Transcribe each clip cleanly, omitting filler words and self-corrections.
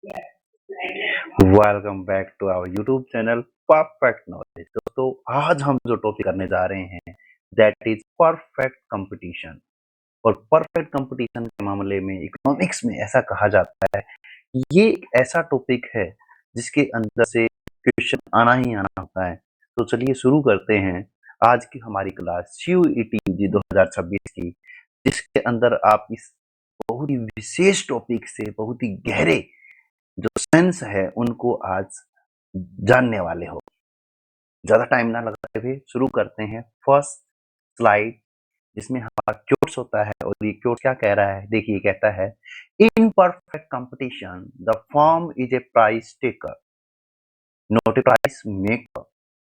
Welcome back to our YouTube channel perfect knowledge. दोस्तों, आज हम जो टॉपिक करने जा रहे हैं दैट इज परफेक्ट कंपटीशन। और परफेक्ट कंपटीशन के मामले में इकोनॉमिक्स में ऐसा कहा जाता है, ये एक ऐसा टॉपिक है जिसके अंदर से क्वेश्चन आना ही आना होता है। तो चलिए शुरू करते हैं आज की हमारी क्लास CUET 2026 की, जिसके अंदर आप इस बहुत ही विशेष टॉपिक से बहुत ही गहरे जो सेंस है उनको आज जानने वाले हो। ज्यादा टाइम ना लगाते हुए शुरू करते हैं फर्स्ट स्लाइड, जिसमें हमारा क्योट्स होता है। और ये क्योट क्या कह रहा है, देखिए कहता है, इन perfect competition the firm is a price taker not a price maker,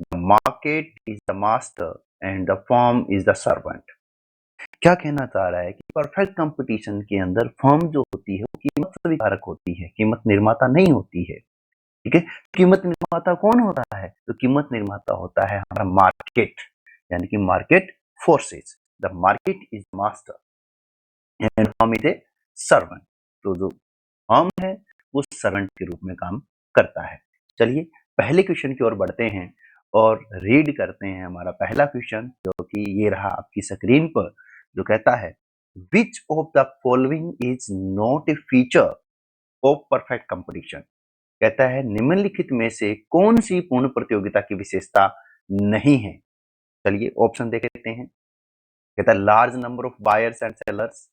the market is the master and the firm is the servant. क्या कहना चाह रहा है कि परफेक्ट कंपटीशन के अंदर फर्म जो होती है वो कीमत स्वीकारक होती है, कीमत निर्माता नहीं होती है। ठीक है, कीमत निर्माता कौन होता है? तो कीमत निर्माता होता है हमारा मार्केट, यानी कि market forces. The market is master and firm is a servant. तो जो फर्म है वो सर्वेंट के रूप में काम करता है। चलिए पहले क्वेश्चन की ओर बढ़ते हैं और रीड करते हैं हमारा पहला क्वेश्चन, जो कि ये रहा आपकी स्क्रीन पर, जो कहता है, which of the following is not a feature of perfect competition. कहता है निम्नलिखित में से कौन सी पूर्ण प्रतियोगिता की विशेषता नहीं है। चलिए ऑप्शन देख लेते हैं। कहता है large number of buyers and sellers,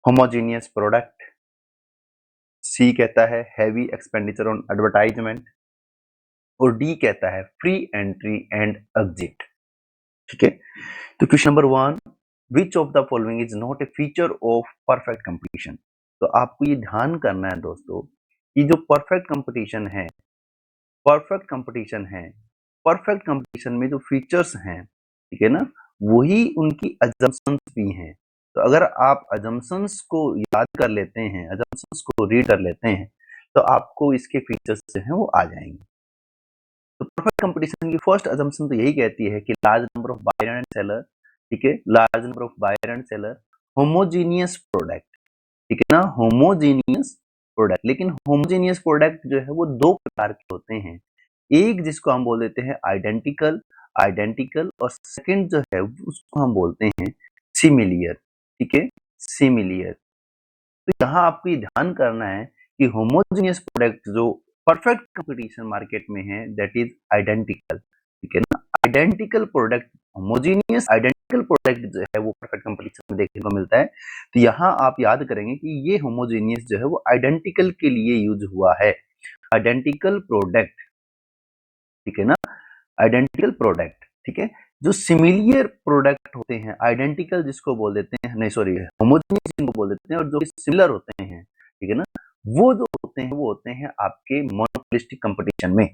homogeneous product, C कहता है हैवी एक्सपेंडिचर ऑन एडवर्टाइजमेंट, और डी कहता है फ्री एंट्री एंड एग्जिट। ठीक है, तो question number 1, which of the following is not a feature of perfect competition. तो आपको ये ध्यान करना है दोस्तों कि जो परफेक्ट कंपटीशन है, परफेक्ट कंपटीशन है, परफेक्ट कंपटीशन में जो फीचर्स हैं, ठीक है ना, वही उनकी अजम्पशंस भी हैं। तो अगर आप अजम्पशंस को याद कर लेते हैं, अजम्पशंस को रीड कर लेते हैं, तो आपको इसके फीचर्स जो हैं वो आ जाएंगे। तो परफेक्ट कंपटीशन की फर्स्ट अजम्पशन तो यही कहती है कि large number of buyer and seller, ठीक है, large number of buyer and seller, homogeneous product, ठीक है ना, होमोजीनियस प्रोडक्ट। लेकिन होमोजीनियस प्रोडक्ट जो है वो दो प्रकार के होते हैं। एक जिसको हम बोल देते हैं आइडेंटिकल, आइडेंटिकल, और सेकंड जो है उसको हम बोलते हैं सिमिलियर। ठीक है, सिमिलियर। तो यहाँ आपको ये ध्यान करना है कि होमोजेनियस प्रोडक्ट जो परफेक्ट कंपटीशन मार्केट में है दैट इज आइडेंटिकल। ठीक है ना, identical product, homogeneous identical product जो है वो परफेक्ट कंपटीशन में देखने को मिलता है। तो यहाँ आप याद करेंगे कि ये होमोजेनियस जो है वो आइडेंटिकल के लिए यूज हुआ है, आइडेंटिकल प्रोडक्ट। ठीक है ना, आइडेंटिकल प्रोडक्ट। ठीक है, जो सिमिलियर प्रोडक्ट होते हैं, आइडेंटिकल जिसको बोल देते हैं, नहीं सॉरी, होमोजेनियस जिनको बोल देते हैं, और जो सिमिलर होते हैं, ठीक है ना, वो जो होते हैं वो होते हैं आपके मोनोपोलिस्टिक कंपटीशन में।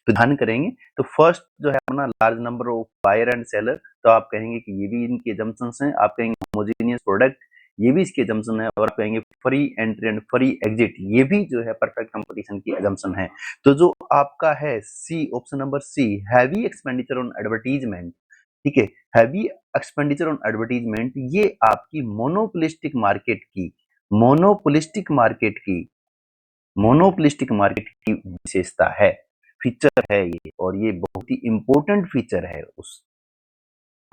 तो ध्यान करेंगे, तो फर्स्ट जो है अपना large number of buyer and seller, तो आप कहेंगे कि ये भी इनके जम्पशंस हैं। आप कहेंगे होमोजेनियस प्रोडक्ट, ये भी इसके जम्पशन है। और आप कहेंगे free entry and free exit, ये भी जो है परफेक्ट कंपटीशन की जम्पशन है। तो जो आपका है C, option number C, heavy expenditure on advertisement, ठीक है, हैवी एक्सपेंडिचर ऑन एडवर्टीजमेंट, ये आपकी मोनोपोलिस्टिक मार्केट की, मोनोपोलिस्टिक मार्केट की, मोनोपोलिस्टिक मार्केट की विशेषता है, फीचर है ये, और ये बहुत ही इंपॉर्टेंट फीचर है उस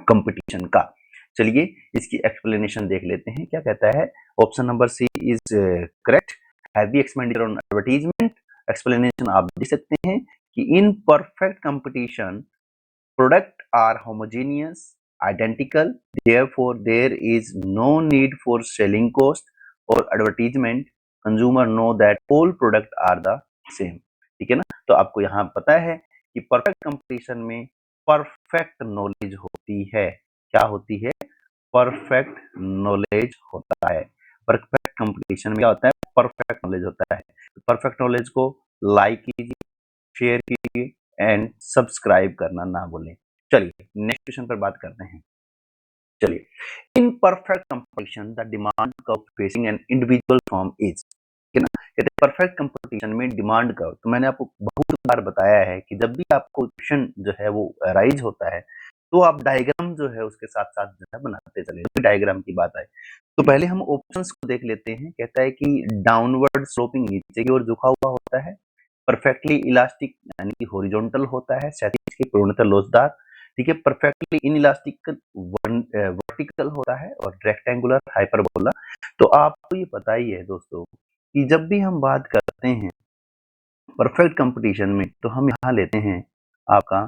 कंपटीशन का। चलिए इसकी एक्सप्लेनेशन देख लेते हैं, क्या कहता है। Option number C is correct, heavy expenditure on advertisement. Explanation आप देख सकते हैं कि in perfect competition product are homogeneous, identical, therefore there is no need for selling cost or advertisement, consumer know that all product are the same। ठीक है ना, तो आपको यहाँ पता है कि परफेक्ट कंपटीशन में परफेक्ट नॉलेज होती है। क्या होती है? परफेक्ट नॉलेज होता है। परफेक्ट कंपटीशन में क्या होता है? परफेक्ट नॉलेज होता है। परफेक्ट नॉलेज को लाइक कीजिए, शेयर कीजिए एंड सब्सक्राइब करना ना भूलें। चलिए नेक्स्ट क्वेश्चन पर बात करते हैं। चलिए, इन perfect competition the demand curve facing an individual form is, ठीक है ना, कहते हैं परफेक्ट कंपटीशन में डिमांड कर्व। तो मैंने आपको बहुत बार बताया है कि जब भी आपको क्वेश्चन जो है वो राइज होता है, तो आप डायग्राम जो है उसके साथ-साथ जो है बनाते चले जाओ, डायग्राम की बात आए। तो पहले हम ऑप्शंस को देख लेते हैं। कहता है कि डाउनवर्ड स्लोपिंग नीचे की ओर झुका हुआ होता है, परफेक्टली इलास्टिक यानी कि हॉरिजॉन्टल होता है, क्षैतिज की पूर्णतः लोचदार, ठीक है, परफेक्टली इनइलास्टिक वर्टिकल होता है और रेक्टेंगुलर हाइपरबोला। तो आपको ये पता ही है दोस्तों कि जब भी हम बात करते हैं परफेक्ट कंपटीशन में तो हम यहाँ लेते हैं आपका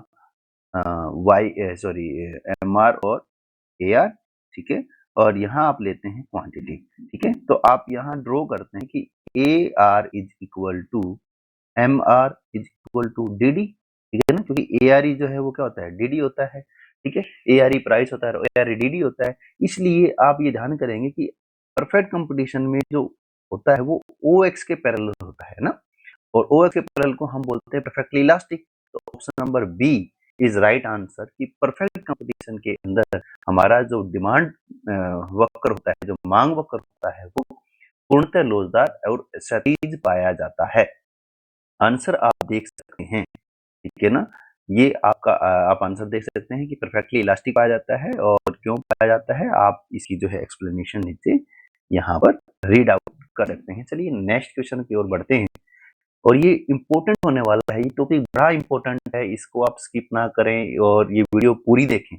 एम आर और ए आर, ठीक है, और यहाँ आप लेते हैं क्वांटिटी, ठीक है। तो आप यहाँ ड्रॉ करते हैं कि A R is equal to M R is equal to D D, ठीक है ना, क्योंकि ए आर ई जो है वो क्या होता है, डी डी होता है, ठीक है। ए आर ई प्राइस होता है और A R E D D होता है। इसलिए आप ये ध्यान करेंगे कि परफेक्ट कंपटीशन में जो होता है वो ओ एक्स के पैरेलल होता है ना, और ओ एक्स के पैरेलल को हम बोलते हैं परफेक्टली इलास्टिक। तो option number B is right answer कि परफेक्ट कंपटीशन के अंदर हमारा जो डिमांड वक्र होता है, जो मांग वक्र होता है, वो पूर्णतः लोचदार और क्षैतिज पाया जाता है। आंसर आप देख सकते हैं, ठीक है ना। ये आपका आप आंसर देख सकते हैं कि परफेक्टली इलास्टिक पाया जाता है, और क्यों पाया जाता है आप इसकी जो है एक्सप्लेनेशन नीचे यहाँ पर रीड आउट कर सकते हैं। चलिए नेक्स्ट क्वेश्चन की ओर बढ़ते हैं, और ये इम्पोर्टेंट होने वाला है। ये टॉपिक बड़ा इम्पोर्टेंट है, इसको आप स्किप ना करें और ये वीडियो पूरी देखें।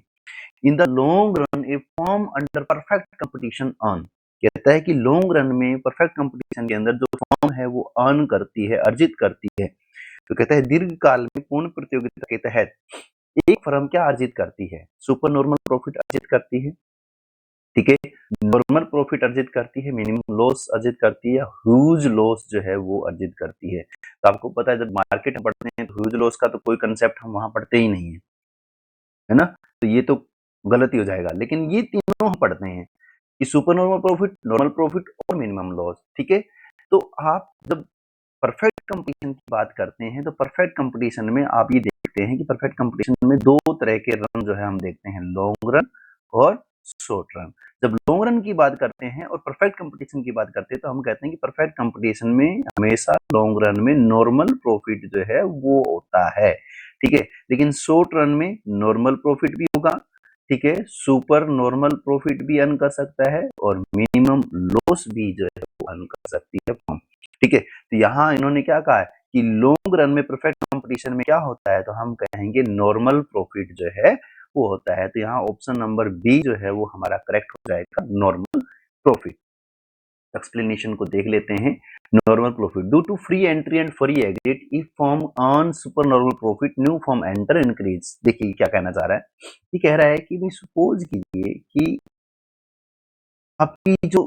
In the long run A form under perfect competition earn, कहता है कि लॉन्ग रन में परफेक्ट कंपटीशन के अंदर जो फॉर्म है वो अर्न करती है, अर्जित करती है। तो कहता है दीर्घ काल में पूर्ण प्रतियोगिता के तहत एक फर्म क्या अर्जित करती है, सुपर नॉर्मल प्रॉफिट अर्जित करती है, ठीक है, नॉर्मल प्रॉफिट अर्जित करती है, मिनिमम लॉस अर्जित करती है, ह्यूज लॉस जो है वो अर्जित करती है। तो आपको पता है जब मार्केट में पढ़ते हैं तो ह्यूज लॉस का तो कोई कंसेप्ट हम वहां पढ़ते ही नहीं है ना, तो ये तो गलत ही हो जाएगा। लेकिन ये तीनों हम पढ़ते हैं कि super normal profit, normal profit और मिनिमम लॉस, ठीक है। तो आप जब परफेक्ट कंपटीशन की बात करते हैं तो परफेक्ट कंपटीशन में आप ये देखते हैं कि परफेक्ट कंपटीशन में दो तरह के रन जो है हम देखते हैं, लॉन्ग रन और शॉर्ट रन। जब लॉन्ग रन की बात करते हैं और परफेक्ट कंपटीशन की बात करते हैं तो हम कहते हैं कि परफेक्ट कंपटीशन में हमेशा लॉन्ग रन में नॉर्मल प्रॉफिट जो है वो होता है, ठीक है। लेकिन शॉर्ट रन में नॉर्मल प्रॉफिट भी होगा, ठीक है, सुपर नॉर्मल प्रॉफिट भी अर्न कर सकता है और मिनिमम लॉस भी जो है वो अर्न कर सकती है फर्म, ठीक है। तो यहाँ इन्होंने क्या कहा है कि लॉन्ग रन में परफेक्ट कंपटीशन में क्या होता है, तो हम कहेंगे नॉर्मल प्रॉफिट जो है वो होता है। तो यहाँ ऑप्शन नंबर बी जो है वो हमारा करेक्ट हो जाएगा, नॉर्मल प्रॉफिट। एक्सप्लेनेशन को देख लेते हैं। Normal profit due to free entry and free exit if firm earn super normal profit new firm enter increase. देखिए क्या कहना चाह रहा है, ये कह रहा है कि भाई सपोज कीजिए कि आपकी जो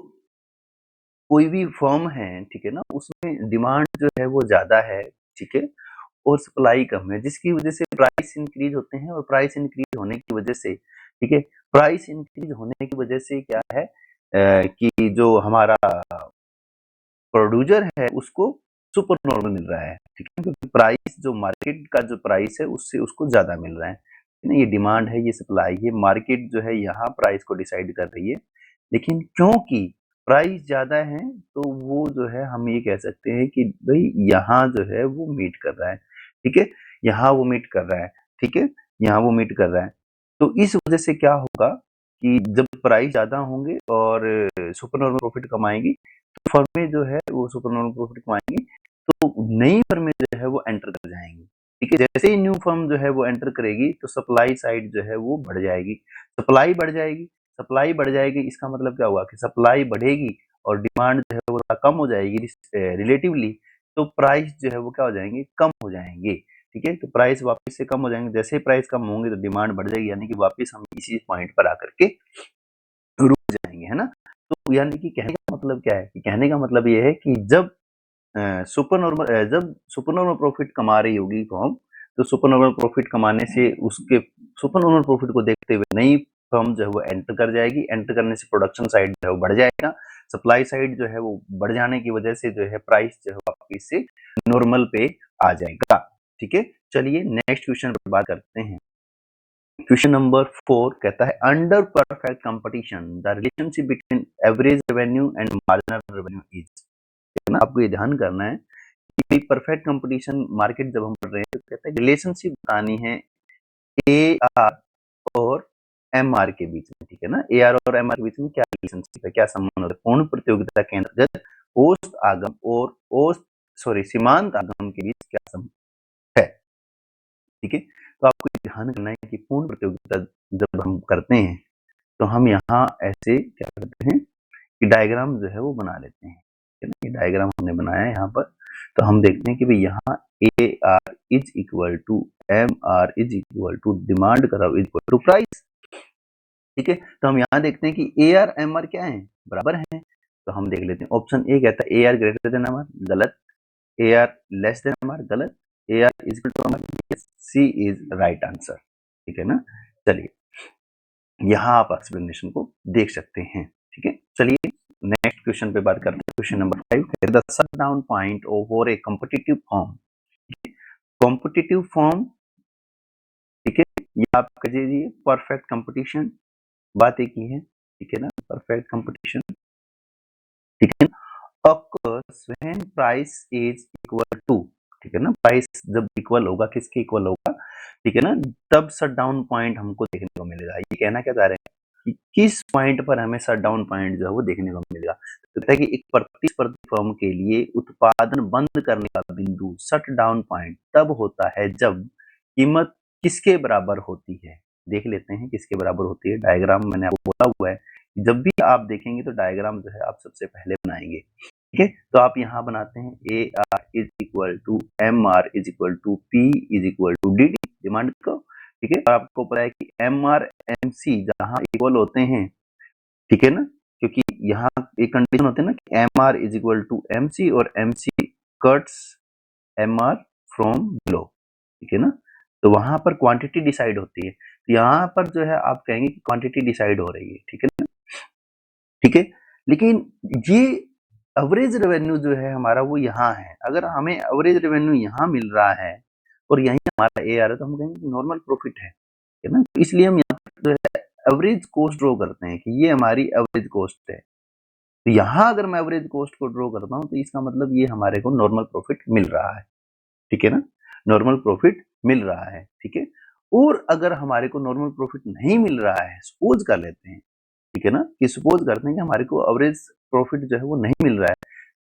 कोई भी फर्म है, ठीक है ना, उसमें डिमांड जो है वो ज्यादा है, ठीक है, और सप्लाई कम है, जिसकी वजह से प्राइस इंक्रीज होते हैं, और प्राइस इंक्रीज होने की वजह से, ठीक है, प्राइस इंक्रीज होने की वजह से क्या है कि जो हमारा प्रोड्यूसर है उसको सुपर नॉर्मल मिल रहा है, ठीक है, क्योंकि प्राइस जो मार्केट का जो प्राइस है उससे उसको ज्यादा मिल रहा है ना। ये डिमांड है, ये सप्लाई है, मार्केट जो है यहाँ प्राइस को डिसाइड कर रही है। लेकिन क्योंकि प्राइस ज्यादा है तो वो जो है हम ये कह सकते हैं कि भाई यहाँ जो है वो मीट कर रहा है, ठीक है, यहाँ वो मीट कर रहा है, ठीक है, यहाँ वो मीट कर रहा है। तो इस वजह से क्या होगा कि जब प्राइस ज्यादा होंगे और सुपर नॉर्मल प्रॉफिट कमाएंगी तो फर्में जो है वो सुपर नॉर्मल प्रॉफिट कमाएंगी, तो नई फर्में जो है वो एंटर कर जाएंगी, ठीक है। जैसे ही न्यू फर्म जो है वो एंटर करेगी तो सप्लाई साइड जो है वो बढ़ जाएगी, सप्लाई बढ़ जाएगी, सप्लाई बढ़ जाएगी, इसका मतलब क्या हुआ कि सप्लाई बढ़ेगी और डिमांड जो है वो कम हो जाएगी रिलेटिवली, तो प्राइस जो है वो क्या हो जाएंगे, कम हो जाएंगे, ठीक है। तो प्राइस वापस से कम हो जाएंगे, जैसे ही प्राइस कम होंगे तो डिमांड बढ़ जाएगी, यानी कि वापस हम इसी पॉइंट पर आकर के रुक जाएंगे, है ना। तो यानी कि कहने का मतलब क्या है, कि कहने का मतलब ये है कि जब जब सुपर नॉर्मल प्रॉफिट कमा रही होगी फर्म, तो सुपर नॉर्मल प्रॉफिट कमाने से उसके सुपर नॉर्मल प्रॉफिट को देखते हुए नई फर्म जो है वो एंटर कर जाएगी, एंटर करने से प्रोडक्शन साइड जो है वो बढ़ जाएगा, सप्लाई साइड जो है वो बढ़ जाने की वजह से जो है प्राइस जो है वापिस से नॉर्मल पे आ जाएगा, ठीक है। चलिए नेक्स्ट क्वेश्चन पर बात करते हैं। क्वेश्चन नंबर 4 कहता है under perfect competition the relationship between average revenue and marginal revenue is, है ना। आपको ये ध्यान करना है कि परफेक्ट कंपटीशन मार्केट जब हम पढ़ रहे हैं तो कहते हैं रिलेशनशिप बतानी है ए आर और एम आर के बीच में, ठीक है ना। ए आर और एम आर के बीच में क्या रिलेशनशिप है, क्या संबंध होता है? पूर्ण प्रतियोगिता के अंतर्गत औसत आगम और सीमांत आगम के बीच क्या संबंध है, ठीक है। तो आपको ध्यान करना है कि पूर्ण प्रतियोगिता जब हम करते हैं तो हम यहाँ ऐसे क्या करते हैं कि डायग्राम जो है वो बना लेते हैं, ठीक है ना। ये डायग्राम हमने बनाया है यहाँ पर, तो हम देखते हैं कि भाई यहाँ A R is equal to M R is equal to demand curve is equal to price, ठीक है। तो हम यहाँ देखते हैं कि ए आर एम आर क्या है, बराबर है। तो हम देख लेते हैं, ऑप्शन ए कहता है A R greater than M R, गलत। A R less than M R, गलत। A R is equal to M R, C is right answer, ठीक है ना। चलिए यहाँ आप एक्सप्लेनेशन को देख सकते हैं, ठीक है। चलिए नेक्स्ट क्वेश्चन पे बात करते हैं। Question number 5, the shut down point over A competitive form. Competitive form, ठीक है, ये आप कह दीजिए परफेक्ट कंपटीशन, बात एक ही है, ठीक है ना। परफेक्ट कंपटीशन, ठीक है। occurs when price is equal to, ठीक है ना। प्राइस जब इक्वल होगा, किसके इक्वल होगा, ठीक है ना, तब शट डाउन पॉइंट हमको देखने को मिलेगा। ये कहना क्या चाह रहे हैं कि किस पॉइंट पर हमें शट डाउन पॉइंट जो है वो देखने को मिलेगा। तो कहता है कि एक प्रतिस्पर्धी फर्म के लिए उत्पादन बंद करने का बिंदु शट डाउन पॉइंट तब होता है जब कीमत किसके बराबर होती है। देख लेते हैं किसके बराबर होती है। डायग्राम मैंने आपको बोला हुआ है, जब भी आप देखेंगे तो डायग्राम जो है आप सबसे पहले बनाएंगे, ठीक है। तो आप यहाँ बनाते हैं A R is equal to M R is equal to P is equal to D D, demand को, ठीक है। और आपको पता है कि एम आर एम सी जहां इक्वल होते हैं, ठीक है ना, क्योंकि यहाँ एक कंडीशन होती है ना कि M R is equal to M C और M C cuts M R from below, ठीक है ना। तो वहां पर क्वांटिटी डिसाइड होती है, तो यहाँ पर जो है आप कहेंगे कि क्वांटिटी डिसाइड हो रही है, ठीक है ना, ठीक है। लेकिन ये एवरेज रेवेन्यू जो है हमारा वो यहाँ है। अगर हमें एवरेज रेवेन्यू यहाँ मिल रहा है और यहीं हमारा ए आ रहा है तो हम कहेंगे नॉर्मल प्रॉफिट है ना। तो इसलिए हम यहाँ पर जो है एवरेज कॉस्ट ड्रॉ करते हैं कि ये हमारी एवरेज कॉस्ट है। तो यहाँ अगर मैं एवरेज कॉस्ट को ड्रॉ करता हूँ तो इसका मतलब ये हमारे को नॉर्मल प्रॉफिट मिल रहा है, ठीक है ना। नॉर्मल प्रॉफिट मिल रहा है, ठीक है। और अगर हमारे को नॉर्मल प्रॉफिट नहीं मिल रहा है, सपोज कर लेते हैं, ठीक है ना, कि सपोज करते हैं कि हमारे को एवरेज प्रॉफिट जो है वो नहीं मिल रहा है,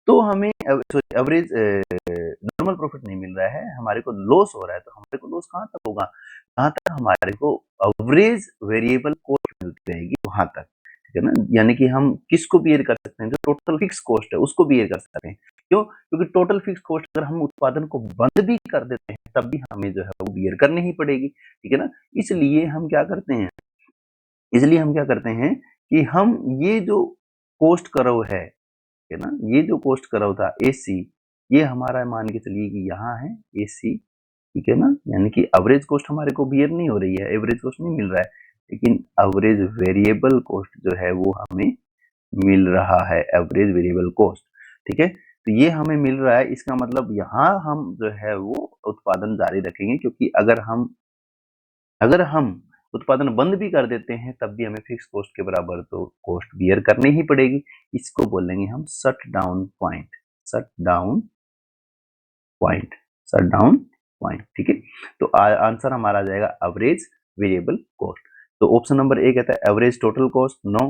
तो हमें एवरेज नॉर्मल प्रॉफिट नहीं मिल रहा है, हमारे को लॉस हो रहा है। तो हमारे को लॉस कहाँ तक होगा, जहाँ तक हमारे को एवरेज वेरिएबल कॉस्ट मिलती रहेगी वहां तक, ठीक है ना। यानी कि हम किसको बियर कर सकते हैं, जो टोटल फिक्स कॉस्ट है उसको बियर कर सकते हैं। क्यों? क्योंकि टोटल फिक्स कॉस्ट अगर हम उत्पादन को बंद भी कर देते हैं तब भी हमें जो है वो बियर करनी ही पड़ेगी, ठीक है ना। इसलिए हम क्या करते हैं, कि हम ये जो कॉस्ट कर्व है ना, ये जो कॉस्ट कर्व था AC, ये हमारा मान के चलिए कि यहाँ है AC, ठीक है ना। यानी कि एवरेज कॉस्ट हमारे को बियर नहीं हो रही है, एवरेज कॉस्ट नहीं मिल रहा है, लेकिन एवरेज वेरिएबल कॉस्ट जो है वो हमें मिल रहा है, एवरेज वेरिएबल कॉस्ट, ठीक है। तो ये हमें मिल रहा है, इसका मतलब यहाँ हम जो है वो उत्पादन जारी रखेंगे, क्योंकि अगर हम उत्पादन बंद भी कर देते हैं तब भी हमें फिक्स कॉस्ट के बराबर तो कॉस्ट बियर करनी ही पड़ेगी। इसको बोलेंगे हम shut down point, shut down point, shut down point, ठीक है। तो आंसर हमारा आ जाएगा एवरेज वेरिएबल कॉस्ट। तो ऑप्शन नंबर ए कहता है average total cost, no.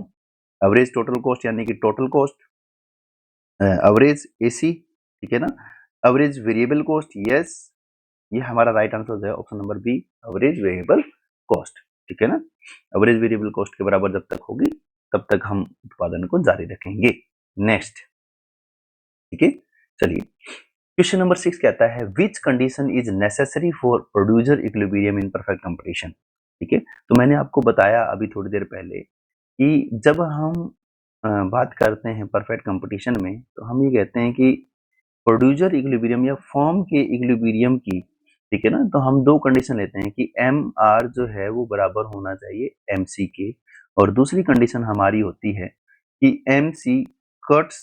Average total cost यानी कि टोटल कॉस्ट, एवरेज AC, ठीक है ना। एवरेज वेरिएबल कॉस्ट, यस, ये हमारा राइट आंसर हो जाएगा option number B, average variable cost, ठीक है ना। एवरेज वेरिएबल कॉस्ट के बराबर जब तक होगी तब तक हम उत्पादन को जारी रखेंगे। नेक्स्ट, ठीक है। चलिए क्वेश्चन नंबर 6 कहता है which condition is necessary for producer equilibrium in perfect competition, ठीक है। तो मैंने आपको बताया अभी थोड़ी देर पहले कि जब हम बात करते हैं परफेक्ट कंपटीशन में तो हम ये कहते हैं कि प्रोड्यूसर इक्विलिब्रियम या फॉर्म के इक्विलिब्रियम की, ठीक है ना, तो हम दो कंडीशन लेते हैं कि MR जो है वो बराबर होना चाहिए MC के, और दूसरी कंडीशन हमारी होती है कि MC cuts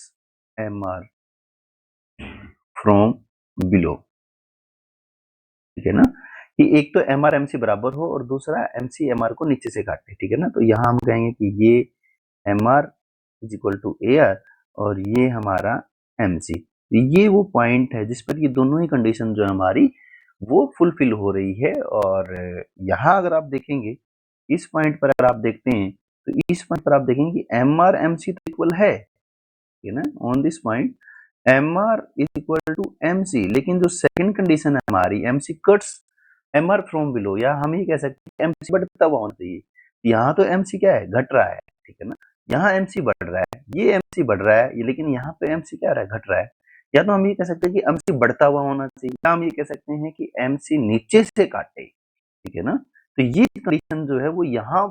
MR from below, ठीक है ना, कि एक तो MR MC बराबर हो और दूसरा MC MR को नीचे से काटे, ठीक है ना। तो यहाँ हम कहेंगे कि ये MR is equal to AR और ये हमारा MC, ये वो पॉइंट है जिस पर ये दोनों ही कंडीशन जो हमारी वो फुलफिल हो रही है। और यहाँ अगर आप देखेंगे इस पॉइंट पर अगर आप देखते हैं तो इस पॉइंट पर आप देखेंगे कि एम आर एम सी तो इक्वल है ना, on this point M R is equal to M C, लेकिन जो सेकंड कंडीशन है हमारी M C cuts M R from below, या हम ये कह सकते हैं एम सी बढ़ता हुआ होना चाहिए। यहाँ तो एम सी क्या है, घट रहा है, ठीक है ना, यहाँ एम सी बढ़ रहा है, ये एम सी बढ़ रहा है, लेकिन यहाँ पे एम सी क्या रहा है, घट रहा है। या तो हम ये कह सकते हैं कि एम सी बढ़ता हुआ होना चाहिए, या हम ये कह सकते हैं कि एम सी नीचे से काटे, ठीक है ना। तो ये कंडीशन जो है वो यहाँ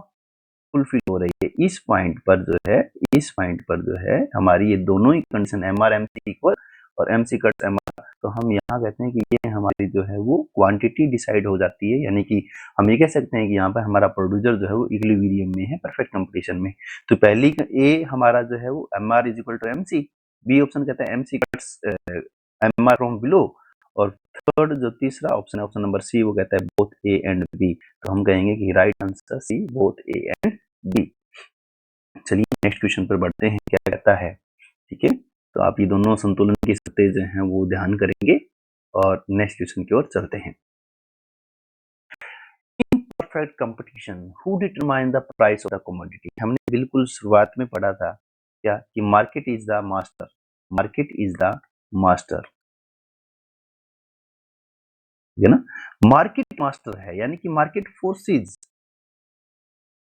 फुलफिल हो रही है इस पॉइंट पर जो है, इस पॉइंट पर जो है हमारी ये दोनों ही condition M R M C equal और M C cut M R, तो हम यहाँ कहते हैं कि ये हमारी जो है वो क्वांटिटी डिसाइड हो जाती है, यानी कि हम ये कह सकते हैं कि यहाँ पर हमारा प्रोड्यूसर जो है वो इक्विलिब्रियम में है, परफेक्ट कंपटीशन में। तो पहली ए हमारा जो है वो M R is equal to M C, B option कहता है M C cuts M R from below, और थर्ड जो तीसरा ऑप्शन है ऑप्शन नंबर सी, वो कहता है बोथ ए एंड बी। तो हम कहेंगे कि right answer C, both A and B. चलिए नेक्स्ट क्वेश्चन पर बढ़ते हैं, क्या कहता है, ठीक है। तो आप ये दोनों संतुलन की शर्तें जो हैं वो ध्यान करेंगे और नेक्स्ट क्वेश्चन की ओर चलते हैं। इन perfect competition who determine the price of the commodity, हमने बिल्कुल शुरुआत में पढ़ा था क्या कि market is the master, market is the master, है ना, मार्केट मास्टर है, यानी कि मार्केट फोर्सेस,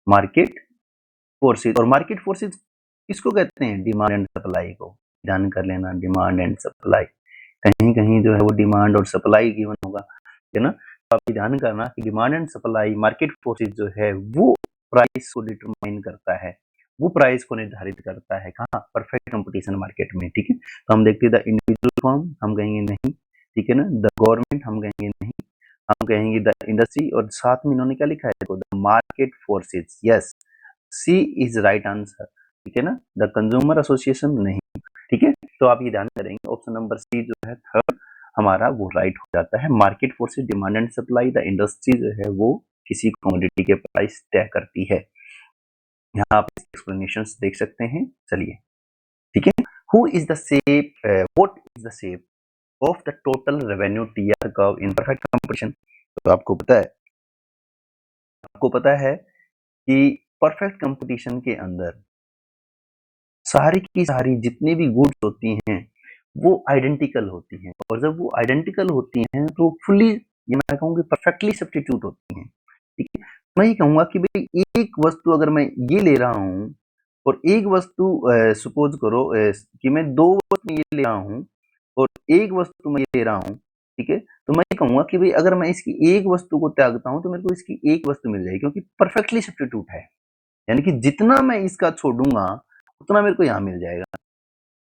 मार्केट फोर्सेस, और मार्केट फोर्सेस किसको कहते हैं, डिमांड एंड सप्लाई को, ध्यान कर लेना, डिमांड एंड सप्लाई, कहीं कहीं जो है वो डिमांड और सप्लाई गिवन होगा, है ना। तो आप ध्यान करना कि demand and supply, market forces जो है वो प्राइस को डिटरमाइन करता है, वो प्राइस को निर्धारित करता है, कहाँ, परफेक्ट कंपटीशन मार्केट में, ठीक है। तो हम देखते हैं द इंडिविजुअल फर्म, हम कहेंगे नहीं, ठीक है ना, द गवर्नमेंट हम कहेंगे नहीं, हम कहेंगे द इंडस्ट्री, और साथ में इन्होंने क्या लिखा है, देखो the market forces, yes, C is right answer, ठीक है ना, द कंज्यूमर एसोसिएशन नहीं, ठीक है। तो आप ये ध्यान करेंगे ऑप्शन नंबर सी जो है थर्ड हमारा वो राइट हो जाता है, market forces, demand and supply, the industry जो है वो किसी कमोडिटी के प्राइस तय करती है। यहाँ आप एक्सप्लेनेशन देख सकते हैं, चलिए, ठीक है। Who is the shape, what is the shape of the total revenue TR curve in perfect competition. तो आपको पता है कि परफेक्ट कंपटीशन के अंदर सारी की सारी जितनी भी गुड्स होती हैं वो आइडेंटिकल होती हैं, और जब वो आइडेंटिकल होती हैं तो फुली, ये मैं कहूँगी परफेक्टली सब्स्टिट्यूट होती हैं, ठीक है। मैं ये कहूँगा कि भाई एक वस्तु अगर मैं ये ले रहा हूँ और एक वस्तु सपोज करो कि मैं दो वस्तु ये ले रहा हूँ और एक वस्तु मैं ये ले रहा हूँ, ठीक है, तो मैं ये कहूँगा कि भाई अगर मैं इसकी एक वस्तु को त्यागता हूँ तो मेरे को इसकी एक वस्तु मिल जाएगी, क्योंकि परफेक्टली सब्स्टिट्यूट है, यानी कि जितना मैं इसका छोड़ूंगा उतना मेरे को यहाँ मिल जाएगा,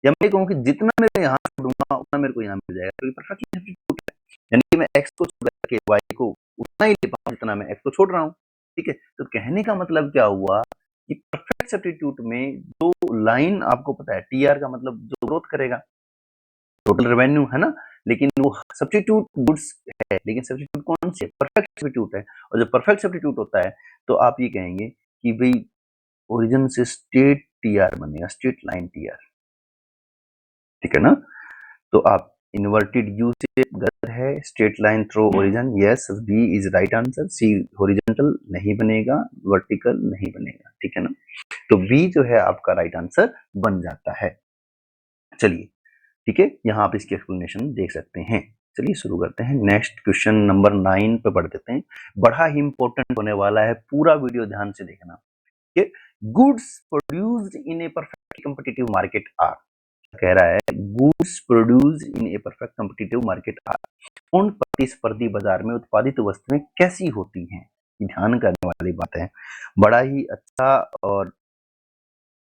या मैं कहूँ कि जितना मैं यहाँ छोड़ूंगा उतना मेरे को यहाँ मिल जाएगा, क्योंकि परफेक्टली सब्स्टिट्यूट है, यानी कि मैं x को छोड़ के y को उतना ही ले पाऊँ जितना मैं x को छोड़ रहा हूँ, ठीक है। तो कहने का मतलब क्या हुआ कि परफेक्ट सब्स्टिट्यूट में जो लाइन आपको पता है टीआर का मतलब जो ग्रोथ करेगा, टोटल रेवेन्यू, है ना, लेकिन वो सब्स्टिट्यूट गुड्स है, लेकिन सब्स्टिट्यूट कौन सी है, परफेक्ट सब्स्टिट्यूट है, और जब परफेक्ट सब्स्टिट्यूट होता है तो आप ये कहेंगे कि भाई ओरिजिन से स्ट्रेट टीआर बनेगा, स्ट्रेट लाइन टीआर, ठीक है ना। तो आप इन्वर्टेड यू शेप गलत है, straight line through origin, yes, B is right answer, C horizontal नहीं बनेगा, वर्टिकल नहीं बनेगा, ठीक है ना। तो बी जो है आपका राइट आंसर बन जाता है। चलिए, ठीक है, यहाँ आप इसकी एक्सप्लेनेशन देख सकते हैं। चलिए शुरू करते हैं, नेक्स्ट क्वेश्चन नंबर 9 पे पढ़ देते हैं, बड़ा ही इंपॉर्टेंट होने वाला है, पूरा वीडियो ध्यान से देखना। Goods produced in a perfect competitive market are, कह रहा है goods produced in a perfect competitive market are, उन प्रतिस्पर्धी बाजार में उत्पादित वस्तुएं कैसी होती हैं, ध्यान करने वाली बात है, बड़ा ही अच्छा और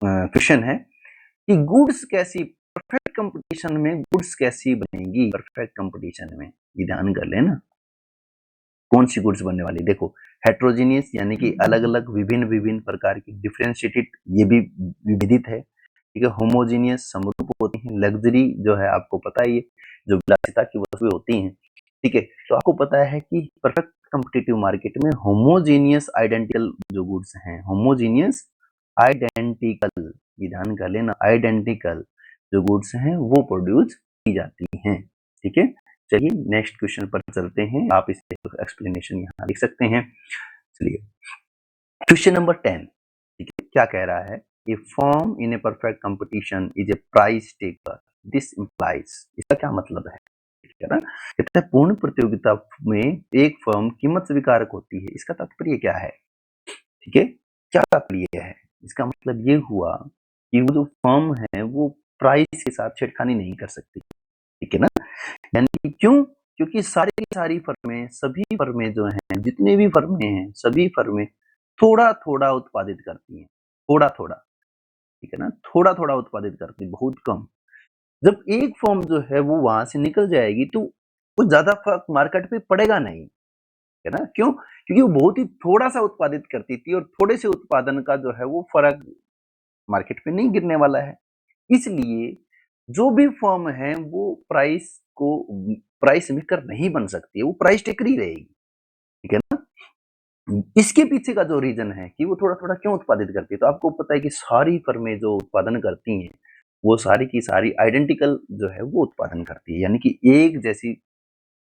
क्वेश्चन है कि गुड्स कैसी, परफेक्ट कंपटीशन में गुड्स कैसी बनेगी, परफेक्ट कंपटीशन में, ये ध्यान कर लेना, कौन सी गुड्स बनने वाली, देखो हेट्रोजीनियस यानी कि अलग अलग विभिन्न विभिन्न प्रकार की, डिफरेंशिएटेड ये भी विविधित है, ठीक है, होमोजीनियस समरूप होती हैं, लग्जरी जो है आपको पता ही है, जो विलासिता की वस्तुएं होती हैं, ठीक है। तो आपको पता है कि परफेक्ट कॉम्पिटिटिव मार्केट में होमोजीनियस आइडेंटिकल जो गुड्स हैं, होमोजीनियस आइडेंटिकल, ये ध्यान कर लेना, आइडेंटिकल जो गुड्स हैं वो प्रोड्यूस की जाती हैं, ठीक है। चलिए नेक्स्ट क्वेश्चन पर चलते हैं, आप इसके एक्सप्लेनेशन यहाँ लिख सकते हैं। चलिए, क्वेश्चन नंबर 10, ठीक है, क्या कह रहा है? A firm in a perfect competition is a price taker, this implies, इसका क्या मतलब है? ठीक है ना, कहते हैं पूर्ण प्रतियोगिता में एक फर्म कीमत स्वीकारक होती है, इसका तात्पर्य क्या है? ठीक है, क्या तात्पर्य है? इसका मतलब ये हुआ कि वो जो फर्म है वो प्राइस के साथ छेड़खानी नहीं कर सकती, ठीक है ना? यानी कि क्यों? क्योंकि सारी की सारी फर्में, सभी फर्में जो हैं, जितने भी फर्में हैं, सभी फर्में थोड़ा-थोड़ा उत्पादित करती हैं, थोड़ा-थोड़ा, ठीक है ना? थोड़ा-थोड़ा उत्पादित करती हैं, बहुत कम। जब एक फर्म जो है वो वहाँ से निकल जाएगी तो वो ज़्यादा फ़र्क मार्केट पे पड़ेगा नहीं, है ना? क्यों? क्योंकि वो बहुत ही थोड़ा-सा उत्पादित करती थी और थोड़े से उत्पादन का जो है वो फ़र्क मार्केट पे नहीं गिरने वाला है। इसलिए जो भी फर्म है वो प्राइस मेकर नहीं बन सकती है, वो प्राइस टेकर ही रहेगी, ठीक है ना? इसके पीछे का जो रीज़न है कि वो थोड़ा-थोड़ा क्यों उत्पादित करती है, तो आपको पता है कि सारी फर्में जो उत्पादन करती हैं, वो सारी की सारी आइडेंटिकल जो है वो उत्पादन करती है। यानी कि एक जैसी,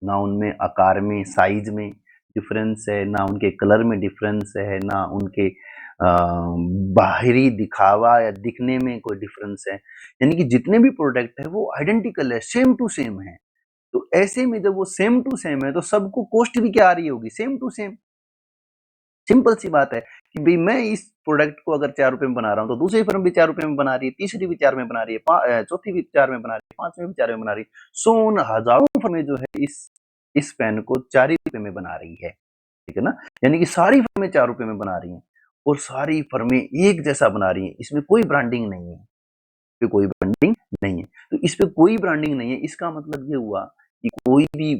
ना उनमें आकार में, साइज़ में डिफ़रेंस है, ना उनके कलर में डिफ़रेंस है, ना उनके बाहरी दिखावा या दिखने में कोई डिफ़रेंस है। यानी कि जितने भी प्रोडक्ट हैं वो आइडेंटिकल है, सेम टू सेम है। तो ऐसे में जब वो सेम टू सेम है तो सबको कॉस्ट भी क्या आ रही होगी? Same to same. सिंपल सी बात है कि भई मैं इस प्रोडक्ट को अगर ₹4 में बना रहा हूँ, तो दूसरी फर्म भी ₹4 में बना रही है, तीसरी भी 4 में बना रही है, चौथी भी 4 में बना रही है, 5वीं भी 4 में बना रही है। सो उन हज़ारों फर्में जो है इस पेन को ₹4 में बना रही है, ठीक है ना? यानी कि सारी फर्में ₹4 में बना रही हैं और सारी फर्में एक जैसा बना रही हैं, इसमें कोई ब्रांडिंग नहीं है, पे कोई ब्रांडिंग नहीं है। तो इस पे कोई ब्रांडिंग नहीं है, इसका मतलब ये हुआ कि कोई भी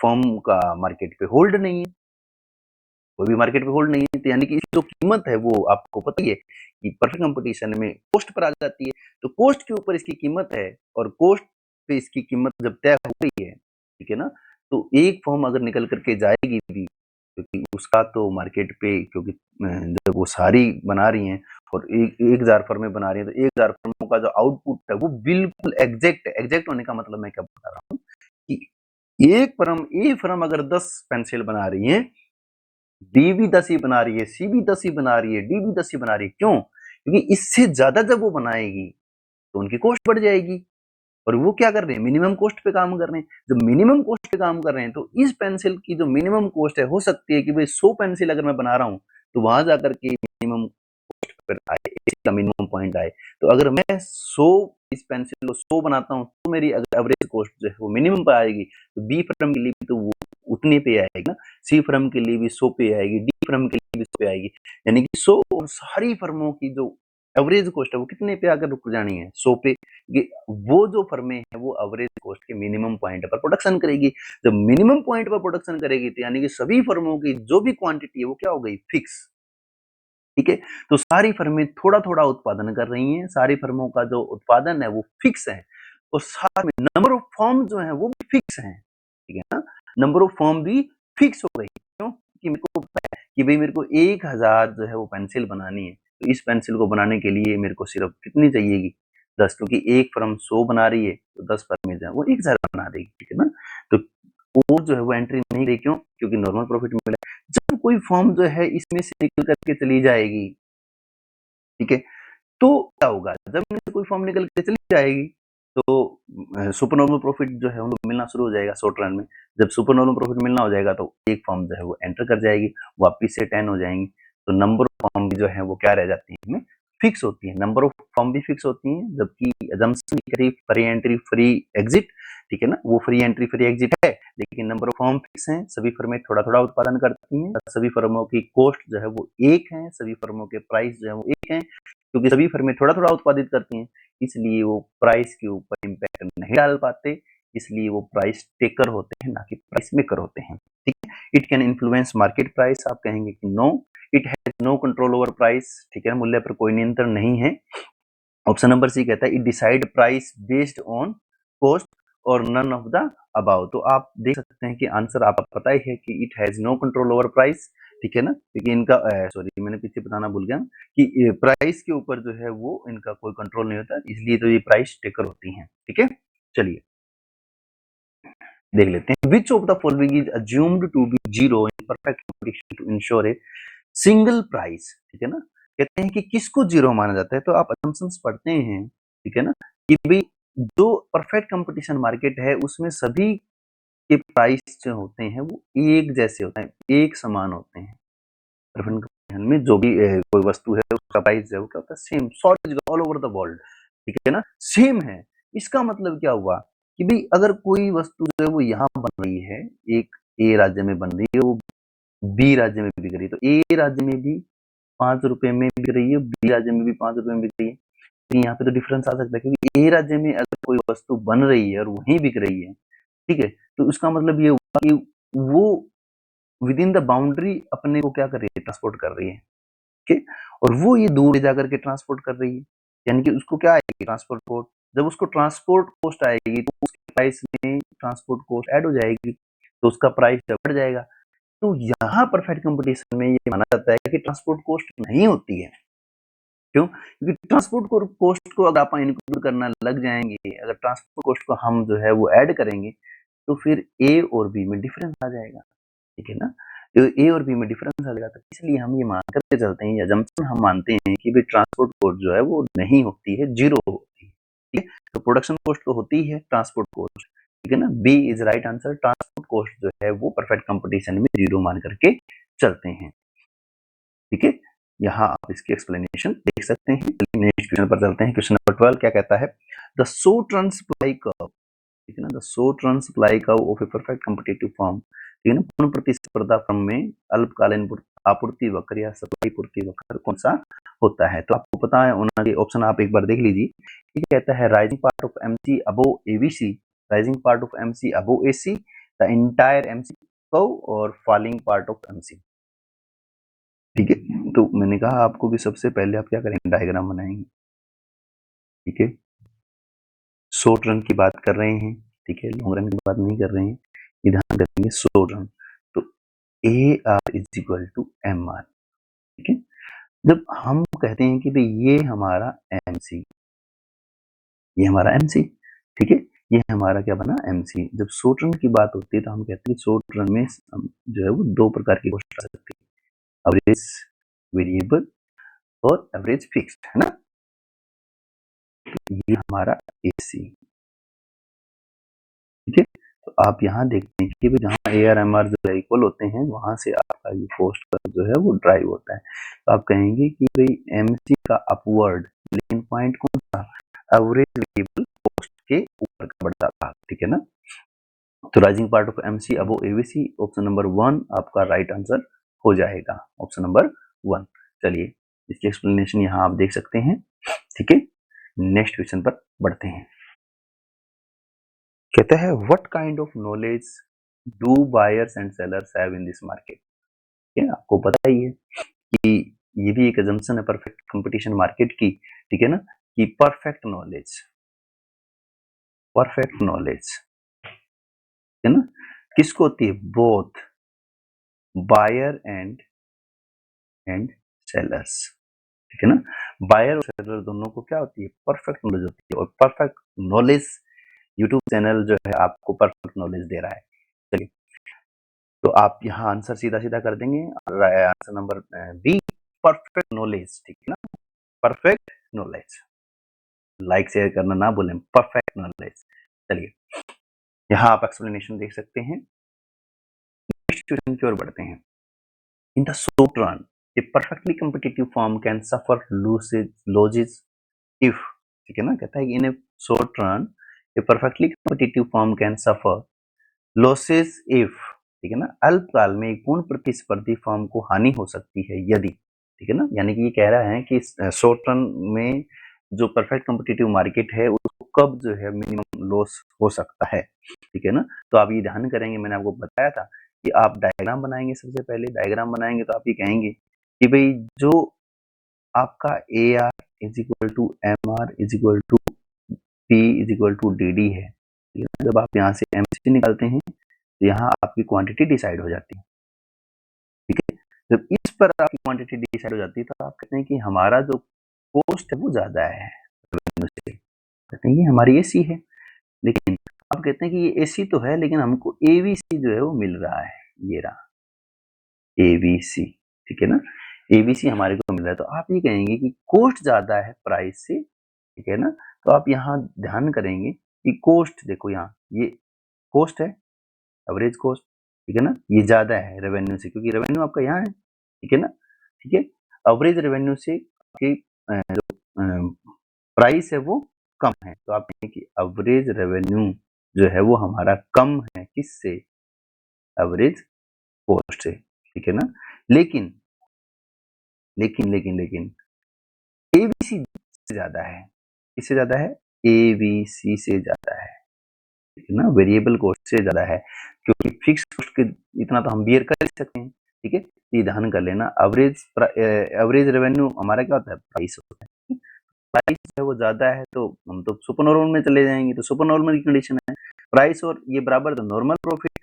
फर्म का मार्केट पे होल्ड नहीं है। कोई भी मार्केट में होल्ड नहीं है, तो यानी कि जो कीमत है वो आपको पता ही है कि परफेक्ट कंपटीशन में कॉस्ट पर आ जाती है। तो कॉस्ट के ऊपर इसकी कीमत है और कॉस्ट पे इसकी कीमत जब तय हो गई है, ठीक है ना? तो एक फर्म अगर निकल कर के जाएगी भी, क्योंकि उसका तो मार्केट पे, क्योंकि जब वो सारी बना रही हैं और एक 1000 फर्में बना रही हैं, तो 1000 फर्मों का जो आउटपुट है वो बिल्कुल एग्ज़ैक्ट है। एग्ज़ैक्ट होने का मतलब मैं क्या बता रहा हूँ कि ए फर्म अगर 10 पेंसिल बना रही है, बी भी 10 ही बना रही है, सी भी 10 ही बना रही है, डी भी 10 ही बना रही है। क्यों? क्योंकि इससे ज़्यादा जब वो बनाएगी, तो उनकी कॉस्ट बढ़ जाएगी और वो क्या कर रहे हैं? मिनिमम कॉस्ट पे काम कर रहे हैं। जब मिनिमम कॉस्ट पे काम कर रहे हैं, तो इस पेंसिल की जो मिनिमम कॉस्ट है, हो सकती है कि भई 100 पेंसिल अगर मैं बना रहा हूँ, तो वहाँ जाकर के मिनिमम पर आए, इसका मिनिमम पॉइंट आए। तो अगर मैं 100 इस पेंसिल को 100 बनाता हूँ, तो मेरी अगर एवरेज कॉस्ट जो है वो मिनिमम पे आएगी, तो बी फर्म के लिए भी तो वो उतने पे आएगी ना, सी फर्म के लिए भी 100 पे आएगी, डी फर्म के लिए भी 100 पे आएगी। यानी कि 100 और सारी फर्मों की जो एवरेज कॉस्ट है वो कितने पे आकर रुक जानी है? 100 पे। ये वो जो फर्में हैं वो एवरेज कॉस्ट के मिनिमम पॉइंट पर प्रोडक्शन करेगी। जब मिनिमम पॉइंट पर प्रोडक्शन करेगी, तो यानी कि सभी फर्मों की जो भी क्वांटिटी है वो क्या हो गई? फिक्स। ठीक है? तो सारी फर्में थोड़ा-थोड़ा उत्पादन कर रही हैं, सारी फर्मों का जो उत्पादन है वो फिक्स है और साथ में नंबर ऑफ फर्म जो हैं वो भी फिक्स हैं, ठीक है ना? नंबर ऑफ फर्म भी फिक्स हो गई। क्यों? कि मेरे को पता है कि भई मेरे को 1000 जो है वो पेंसिल बनानी है, तो इस पेंसिल को बनाने के लिए मेरे को सिर्फ कितनी चाहिएगी? 10, क्योंकि एक फर्म 100 बना रही है, तो 10 फर्में जो हैं वो 1000 बना देगी, ठीक है ना? तो वो जो है वो एंट्री नहीं रही, क्यों? क्योंकि नॉर्मल प्रॉफिट मिला है। जब कोई फर्म जो है इसमें से निकल कर के चली जाएगी, ठीक है? तो क्या होगा? जब इनमें से कोई फर्म निकल के चली जाएगी, तो सुपर नॉर्मल प्रॉफिट जो है उनको मिलना शुरू हो जाएगा शॉर्ट रन में। जब सुपर नॉर्मल प्रॉफिट मिलना हो जाएगा, तो एक फर्म जो है वो एंटर कर जाएगी, वापिस से 10 हो जाएँगी। तो नंबर ऑफ फर्म भी जो है वो क्या रह जाती है इनमें? फिक्स होती है। नंबर ऑफ फर्म भी फिक्स होती हैं, जबकि असम्पशन करी फ्री एंट्री, फ्री एग्जिट, ठीक है ना? वो फ्री एंट्री, फ्री एग्जिट है, लेकिन नंबर ऑफ फर्म फिक्स हैं, सभी फर्में थोड़ा-थोड़ा उत्पादन करती हैं, सभी फर्मों की कॉस्ट जो है वो एक है, सभी फर्मों के प्राइस जो है वो एक हैं। क्योंकि सभी फर्में थोड़ा-थोड़ा उत्पादित करती हैं, इसलिए वो प्राइस के ऊपर इम्पैक्ट नहीं डाल पाते, इसलिए वो प्राइस टेकर होते हैं, ना कि प्राइस मेकर होते हैं, ठीक है? It can influence market price, आप कहेंगे कि no, it has no control over price, ठीक है? मूल्य पर कोई नियंत्रण नहीं है। ऑप्शन नंबर सी कहता है it decide price based on cost और नन ऑफ द अबाव। तो आप देख सकते हैं कि आंसर आपको पता ही है कि it has no control over price, ठीक है ना? क्योंकि इनका सॉरी, मैंने पीछे बताना भूल गया कि प्राइस के ऊपर जो है वो इनका कोई कंट्रोल नहीं होता, इसलिए तो ये प्राइस टेकर होती हैं, ठीक है? चलिए देख लेते हैं। Which of the following is assumed to be zero in perfect competition to ensure a single price, ठीक है ना। कहते हैं कि किसको जीरो माना जाता है, तो आप असम्पशंस पढ़ते हैं, ठीक है ना, कि भाई जो परफेक्ट कंपटीशन मार्केट है उसमें सभी के प्राइस जो होते हैं वो एक जैसे होते हैं, एक समान होते हैं। परफेक्ट कंपटीशन में जो भी कोई वस्तु है उसका प्राइस जो है वो क्या होता है, same sorry all over the world, ठीक है ना, सेम है। इसका मतलब क्या हुआ कि भाई अगर कोई वस्तु जो है वो यहाँ बन रही है, एक ए राज्य में बन रही है, वो बी राज्य में बिक रही है, तो ए राज्य में भी 5 रुपए में बिक रही है, बी राज्य में भी 5 रुपए में बिक रही है। तो यहाँ पे तो डिफरेंस आ सकता है, क्योंकि ए राज्य में अगर कोई वस्तु बन रही है और वहीं बिक रही है, ठीक है, तो उसका मतलब ये हुआ कि वो विद इन द बाउंड्री अपने को क्या कर रही है, ट्रांसपोर्ट कर रही है, ठीक है, और वो ये दूर जाकर के ट्रांसपोर्ट कर रही है, यानी कि उसको क्या आएगी, ट्रांसपोर्ट कॉस्ट। जब उसको ट्रांसपोर्ट कॉस्ट आएगी तो उसके प्राइस में ट्रांसपोर्ट कॉस्ट ऐड हो जाएगी, तो उसका प्राइस बढ़ जाएगा। तो यहाँ परफेक्ट कंपटीशन में ये माना जाता है कि ट्रांसपोर्ट कॉस्ट नहीं होती है। क्यों? क्योंकि ट्रांसपोर्ट कॉस्ट को अगर आप इंक्लूड करना लग जाएंगे, अगर ट्रांसपोर्ट कॉस्ट को हम जो है वो ऐड करेंगे, तो फिर ए और बी में डिफरेंस आ जाएगा, ठीक है ना। तो ए और बी में डिफरेंस आ जाएगा, तो इसलिए हम ये मान करके चलते हैं, या जम्पसन हम मानते हैं कि भाई ट्रांसपोर्ट कॉस्ट जो है वो नहीं होती है, जीरो होती है, ठीक है। तो प्रोडक्शन कॉस्ट तो होती है, ट्रांसपोर्ट कॉस्ट, ठीक है ना। B is right answer, transport cost जो है वो परफेक्ट कंपटीशन में जीरो मान करके चलते हैं, ठीक है। यहाँ आप इसकी एक्सप्लेनेशन देख सकते हैं। नेक्स्ट क्वेश्चन पर चलते हैं। क्वेश्चन नंबर 12 क्या कहता है, the short run supply curve, ठीक है ना, the short run supply curve of A perfect competitive firm, ठीक है ना, पूर्ण प्रतिस्पर्धा फर्म में अल्पकालीन आपूर्ति वक्र या सप्लाई पूर्ति वक्र कौन सा होता है। तो आपको पता है उन्होंने ऑप्शन आप एक बार देख लीजिए। ठीक कहता है rising part of MC above ABC, rising part of MC above AC, the entire MC curve, और फॉलिंग पार्ट ऑफ एमसी, ठीक है। तो मैंने कहा आपको कि सबसे पहले आप क्या करेंगे, डायग्राम बनाएंगे, ठीक है। शॉर्ट रन की बात कर रहे हैं, ठीक है, लॉन्ग रन की बात नहीं कर रहे हैं, ये ध्यान रखेंगे, शॉर्ट रन। तो A R is equal to M R, ठीक है। जब हम कहते हैं कि भाई ये हमारा एमसी, ये हमारा एमसी, ठीक है, ये हमारा क्या बना, एमसी। जब शॉर्ट रन की बात होती है तो हम कहते हैं शॉर्ट रन में जो है वो दो प्रकार की कॉस्ट आ सकती है, एवरेज वेरिएबल और एवरेज फिक्स्ड, है ना। तो ये हमारा एसी, ठीक है। तो आप यहाँ देखते हैं कि जहाँ ए आर एम आर जो है इक्वल होते हैं, वहां से आपका ये कॉस्ट का जो है वो ड्राइव होता है। तो आप कहेंगे कि भाई एमसी का अपवर्ड, लेकिन पॉइंट कौन सा, एवरेज वेरिएबल कॉस्ट के ऊपर का बढ़ता भाग, ठीक है ना। तो rising part of MC above ABC, option number 1 आपका राइट आंसर हो जाएगा, ऑप्शन नंबर 1। चलिए इसकी एक्सप्लेनेशन यहाँ आप देख सकते हैं, ठीक है। नेक्स्ट क्वेश्चन पर बढ़ते हैं। कहता है what kind of knowledge do buyers and sellers have in this market. ठीक है, आपको पता ही है कि ये भी एक अजम्पशन है परफेक्ट कंपटीशन मार्केट की, ठीक है ना, कि परफेक्ट नॉलेज, परफेक्ट नॉलेज, है ना, किसको होती है, बोथ बायर एंड सेलर्स, ठीक है ना। बायर और सेलर दोनों को क्या होती है, परफेक्ट नॉलेज होती है, और परफेक्ट नॉलेज यूट्यूब चैनल जो है आपको परफेक्ट नॉलेज दे रहा है। चलिए, तो आप यहाँ आंसर सीधा सीधा कर देंगे, answer number B, perfect knowledge, ठीक है ना, परफेक्ट नॉलेज। लाइक शेयर करना ना भूलें, परफेक्ट नॉलेज। चलिए यहाँ आप एक्सप्लेनेशन देख सकते हैं। नेक्स्ट क्वेश्चन की ओर बढ़ते हैं। In the short run a perfectly competitive firm can suffer losses if, ठीक है ना, कहता है कि in a short run a perfectly competitive firm can suffer losses if, ठीक है ना, अल्पकाल में एक पूर्ण प्रतिस्पर्धी फर्म को हानि हो सकती है यदि, ठीक है ना, यानी कि ये कह रहा है कि शॉर्ट रन में जो परफेक्ट कॉम्पिटिटिव मार्केट है उसको कब जो है मिनिमम लॉस हो सकता है, ठीक है ना। तो आप ये ध्यान करेंगे, मैंने आपको बताया था कि आप डायग्राम बनाएंगे, सबसे पहले डायग्राम बनाएंगे तो आप ये कहेंगे कि भाई जो आपका A R is equal to M R is equal to P is equal to D D है, जब आप यहाँ से एम सी निकालते हैं तो यहाँ आपकी क्वांटिटी डिसाइड हो जाती है, ठीक है। जब इस पर आपकी क्वांटिटी डिसाइड हो जाती है तो आप कहते हैं कि हमारा जो कॉस्ट है वो ज्यादा है, कहते हैं कि हमारी एसी है, लेकिन आप कहते हैं कि ये एसी तो है लेकिन हमको एवीसी जो है वो मिल रहा है, ये रहा एवीसी, ठीक है ना। ABC हमारे को मिल रहा है, तो आप ये कहेंगे कि कॉस्ट ज़्यादा है प्राइस से, ठीक है ना? तो आप यहाँ ध्यान करेंगे कि कॉस्ट देखो यहाँ ये कॉस्ट है, एवरेज कॉस्ट, ठीक है ना? ये ज़्यादा है रेवेन्यू से क्योंकि रेवेन्यू आपका यहाँ है, ठीक है ना? ठीक है? एवरेज रेवेन्यू से आपकी जो प्राइस है वो कम है, तो आप कहेंगे कि एवरेज रेवेन्यू जो है वो हमारा कम है किससे? एवरेज कॉस्ट से, ठीक है ना? लेकिन लेकिन लेकिन लेकिन एबीसी से ज्यादा है, किससे ज्यादा है? एबीसी से ज्यादा है, ठीक है ना? वेरिएबल कॉस्ट से ज्यादा है क्योंकि फिक्स कॉस्ट के इतना तो हम बियर कर सकते हैं, ठीक है? ये ध्यान कर लेना। एवरेज रेवेन्यू हमारा क्या होता है? प्राइस होता है। प्राइस है वो ज्यादा है तो हम तो सुपर नॉर्मल में चले जाएंगे, तो सुपर नॉर्मल की कंडीशन है प्राइस और ये बराबर तो नॉर्मल प्रॉफिट।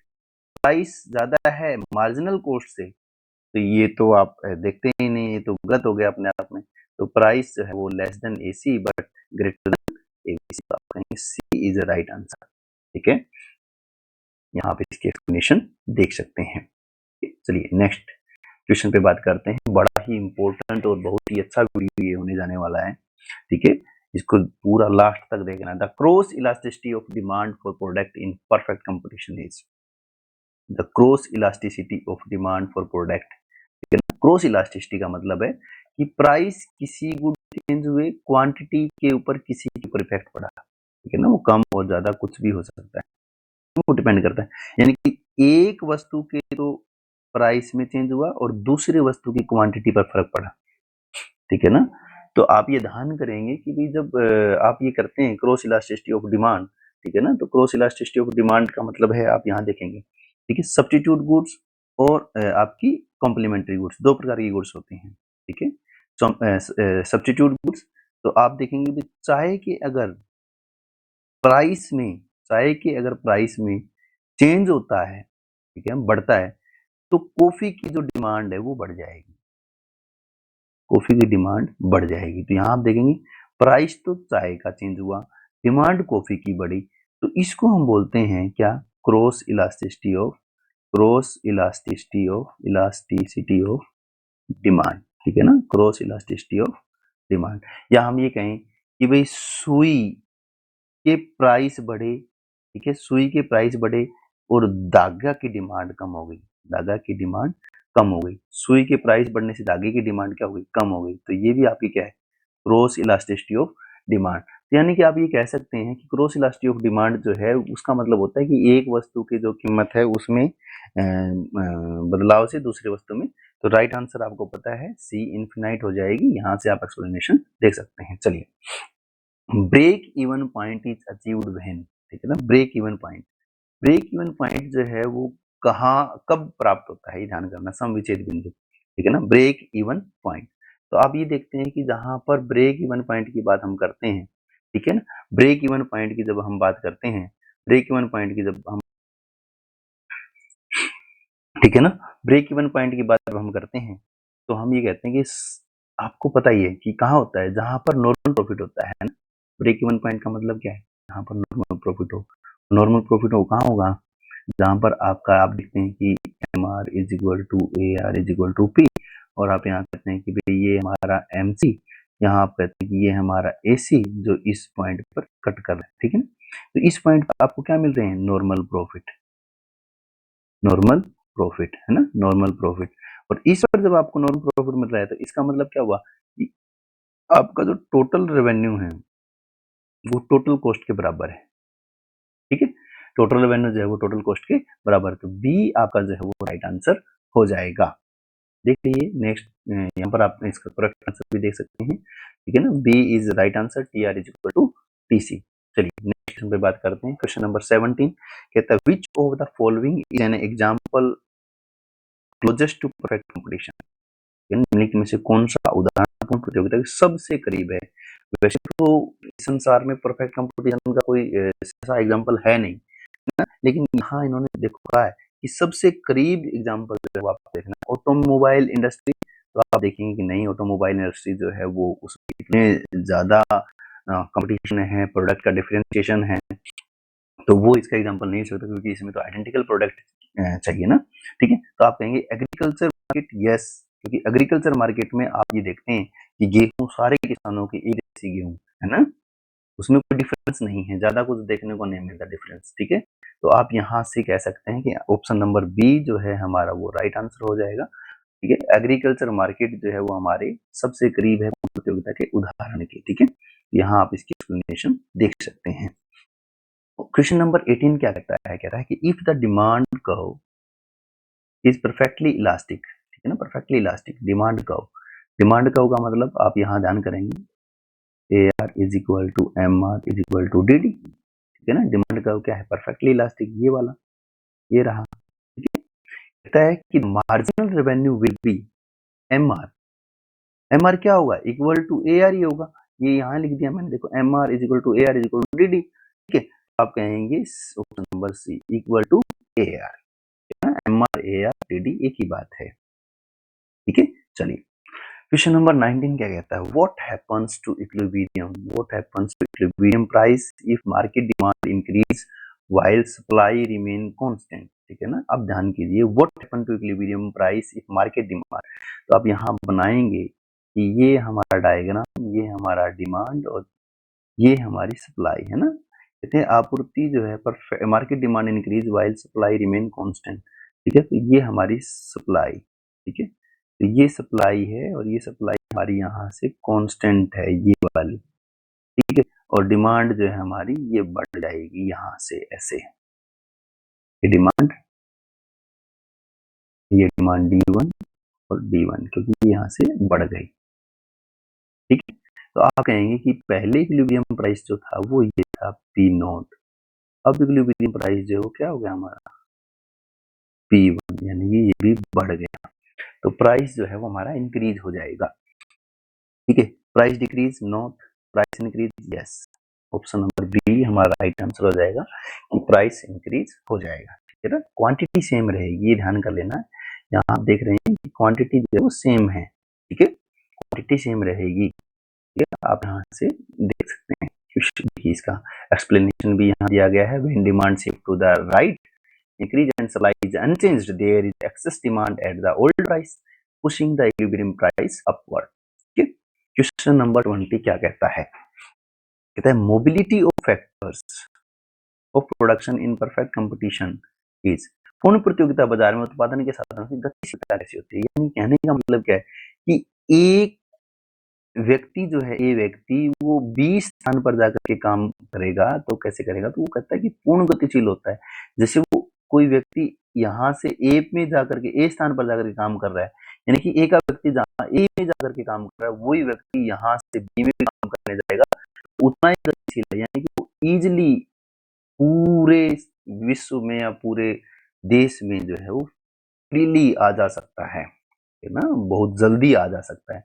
प्राइस ज्यादा है मार्जिनल कॉस्ट से, तो ये तो आप देखते ही नहीं, ये तो गलत हो गया अपने आप में। तो प्राइस जो है वो less than AC but greater than ABC, तो आप कहेंगे C is the right answer, ठीक है? यहाँ पे इसकी एक्सप्लेनेशन देख सकते हैं। चलिए नेक्स्ट क्वेश्चन पे बात करते हैं। बड़ा ही इंपॉर्टेंट और बहुत ही अच्छा वीडियो ये होने जाने वाला है, ठीक है? इसको पूरा लास्ट तक देखना। The cross elasticity of demand for product in perfect competition is, the cross elasticity of demand for product, cross elasticity का मतलब है कि प्राइस किसी गुड चेंज हुए, क्वांटिटी के ऊपर किसी के ऊपर इफेक्ट पड़ा, ठीक है ना? वो कम और ज्यादा कुछ भी हो सकता है, वो डिपेंड करता है। यानी कि एक वस्तु के तो प्राइस में चेंज हुआ और दूसरे वस्तु की क्वांटिटी पर फर्क पड़ा, ठीक है ना? तो आप ये ध्यान करेंगे कि भी जब आप ये करते हैं क्रॉस इलास्टिसिटी ऑफ डिमांड, ठीक है ना? तो क्रॉस इलास्टिसिटी ऑफ डिमांड का मतलब है आप यहाँ देखेंगे, ठीक है, सब्स्टिट्यूट गुड्स और आपकी कॉम्प्लीमेंट्री गुड्स, दो प्रकार की गुड्स होती हैं, ठीक है? सब्स्टिट्यूट गुड्स, तो आप देखेंगे भी चाय के अगर प्राइस में चेंज होता है, ठीक है, बढ़ता है, तो कॉफी की जो डिमांड है वो बढ़ जाएगी, कॉफी की डिमांड बढ़ जाएगी। तो यहाँ आप देखेंगे प्राइस तो चाय का चेंज हुआ, डिमांड कॉफी की बढ़ी, तो इसको हम बोलते हैं क्या? Cross elasticity of elasticity of demand, ठीक है ना? Cross elasticity of demand. या हम ये कहें कि भाई सुई के प्राइस बढ़े, ठीक है, सुई के प्राइस बढ़े और धागा की डिमांड कम हो गई, धागा की डिमांड कम हो गई। सुई के प्राइस बढ़ने से धागे की डिमांड क्या हो गई? कम हो गई। तो ये भी आपकी क्या है? Cross elasticity of demand. यानी कि आप ये कह सकते हैं कि क्रॉस इलास्टिसिटी ऑफ डिमांड जो है उसका मतलब होता है कि एक वस्तु की जो कीमत है उसमें बदलाव से दूसरे वस्तु में। तो राइट आंसर आपको पता है C इनफिनाइट हो जाएगी। यहाँ से आप एक्सप्लेनेशन देख सकते हैं। चलिए, break even point is achieved when, ठीक है ना? ब्रेक इवन पॉइंट जो है वो कब प्राप्त होता है, ये ध्यान करना, सम विच्छेद बिंदु, ठीक है ना? ब्रेक इवन पॉइंट, तो आप ये देखते हैं कि जहां पर ब्रेक इवन पॉइंट की बात हम करते हैं, ठीक है ना? ब्रेक इवन पॉइंट की जब हम बात करते हैं, ब्रेक इवन पॉइंट की जब हम, ठीक है ना, ब्रेक इवन पॉइंट की बात जब हम करते हैं तो हम ये कहते हैं कि आपको पता ही है कि कहाँ होता है? जहां पर नॉर्मल प्रॉफिट होता है ना? ब्रेक इवन पॉइंट का मतलब क्या है? जहां पर नॉर्मल प्रॉफिट हो कहाँ होगा? जहां पर आप देखते हैं कि MR is equal to AR is equal to P, और आप यहाँ कहते हैं कि भाई ये हमारा MC, यहाँ आप कहते हैं कि ये हमारा AC जो इस पॉइंट पर कट कर रहा है, ठीक है ना? तो इस पॉइंट पर आपको क्या मिल रहे हैं? नॉर्मल प्रॉफिट है ना, नॉर्मल प्रॉफिट। और इस पर जब आपको नॉर्मल प्रॉफिट मिल रहा है तो इसका मतलब क्या हुआ कि आपका जो टोटल रेवेन्यू है वो टोटल कॉस्ट के बराबर है, ठीक है? टोटल रेवेन्यू जो है वो टोटल कॉस्ट के बराबर, तो बी आपका जो है वो राइट आंसर हो जाएगा। देख लीजिए नेक्स्ट, यहाँ पर आप इसका करेक्ट आंसर भी देख सकते हैं, ठीक है ना? B is right answer, TR is equal to TC। चलिए नेक्स्ट क्वेश्चन पे बात करते हैं। क्वेश्चन नंबर 17 कहता है which of the following is an example closest to perfect competition, निम्नलिखित में से कौन सा उदाहरणपूर्ण प्रतियोगिता के सबसे करीब है? वैसे तो संसार में परफेक्ट कंपटीशन का कोई ऐसा एग्जांपल है नहीं ना, लेकिन यहाँ इन्होंने देखो कहा है कि सबसे करीब एग्जांपल जो है वो आप देखना, ऑटोमोबाइल इंडस्ट्री, तो आप देखेंगे कि नहीं, ऑटोमोबाइल इंडस्ट्री जो है वो उसमें इतने ज्यादा कंपटीशन है, प्रोडक्ट का डिफरेंशिएशन है, तो वो इसका एग्जांपल नहीं हो सकता क्योंकि इसमें तो आइडेंटिकल प्रोडक्ट चाहिए ना, ठीक है? तो आप कहेंगे एग्रीकल्चर मार्केट, यस क्योंकि एग्रीकल्चर मार्केट में आप ये देखते हैं कि गेहूं सारे किसानों की एक जैसी गेहूं है ना, उसमें कोई डिफरेंस नहीं है, ज्यादा कुछ देखने को नहीं मिलता डिफरेंस। ठीक है, तो आप यहाँ से कह सकते हैं कि ऑप्शन नंबर बी जो है हमारा वो राइट आंसर हो जाएगा। ठीक है, एग्रीकल्चर मार्केट जो है वो हमारे सबसे करीब है प्रतियोगिता के उदाहरण के। ठीक है, यहाँ आप इसकी एक्सप्लेनेशन देख सकते हैं। क्वेश्चन नंबर 18 क्या कहता है, कह रहा है कि if the demand curve is perfectly elastic, ठीक है ना, perfectly elastic demand curve, demand curve का मतलब आप यहाँ ध्यान करेंगे AR is equal to MR is equal to DD, ठीक है ना। डिमांड कर्व क्या है, परफेक्टली इलास्टिक, ये वाला, ये रहा। ठीक है, कहता है कि marginal revenue will be MR, MR क्या होगा, इक्वल टू AR ही होगा, ये यहाँ लिख दिया मैंने, देखो MR is equal to AR is equal to DD। ठीक है, आप कहेंगे option number C equal to AR, MR AR DD एक ही बात है। ठीक है, चलिए क्वेश्चन नंबर 19 क्या कहता है, what happens to equilibrium, what happens to equilibrium price if market demand increase while supply remain constant. ठीक है ना, अब ध्यान कीजिए, what happen to equilibrium price if market demand, तो आप यहाँ बनाएंगे कि ये हमारा डायग्राम, ये हमारा डिमांड और ये हमारी सप्लाई है ना। कहते हैं आपूर्ति जो है market demand increase while supply remain constant. ठीक है, तो ये हमारी सप्लाई, ठीक है, तो ये सप्लाई है और ये सप्लाई हमारी यहाँ से कांस्टेंट है ये वाली। ठीक है, और डिमांड जो है हमारी ये बढ़ जाएगी यहाँ से ऐसे, ये डिमांड D1 और D1 क्योंकि यहाँ से बढ़ गई। ठीक है, तो आप कहेंगे कि पहले इक्विलिब्रियम प्राइस जो था वो ये था P0, अब इक्विलिब्रियम प्राइस जो है क्या हो गया हमारा P1, यानी कि ये भी बढ़ गया, तो प्राइस जो है वो हमारा इंक्रीज हो जाएगा। ठीक है, price decrease not, price increase yes, option number B हमारा राइट आंसर हो जाएगा कि प्राइस इंक्रीज हो जाएगा। ठीक है ना, क्वांटिटी सेम रहेगी, ये ध्यान कर लेना, यहाँ आप देख रहे हैं कि क्वांटिटी जो है वो सेम है। ठीक है, क्वांटिटी सेम रहेगी। ठीक है, आप यहाँ से देख सकते हैं, इसका एक्सप्लेनेशन भी यहाँ दिया गया है, when demand shift to the right increase and supply is unchanged, there is excess demand at the old price pushing the equilibrium price upward. Okay, question number 20 क्या कहता है, कहता है mobility of factors of production in perfect competition is, पूर्ण प्रतियोगिता बाजार में उत्पादन के साधनों की गतिशीलता कैसी होती है, यानी कहने का मतलब क्या है कि एक व्यक्ति जो है, ए व्यक्ति वो 20 स्थान पर जाकर के काम करेगा तो कैसे करेगा, तो वो कहता है कि पूर्ण गतिशील होता है। जैसे वो कोई व्यक्ति यहाँ से ए में जाकर के ए स्थान पर जाकर के काम कर रहा है, यानी कि ए का व्यक्ति जहाँ ए में जाकर के काम कर रहा है वही व्यक्ति यहाँ से बी में काम करने जाएगा, उतना ही गतिशील है, यानी कि वो इजिली पूरे विश्व में या पूरे देश में जो है वो फ्रीली आ जा सकता है ना, बहुत जल्दी आ जा सकता है,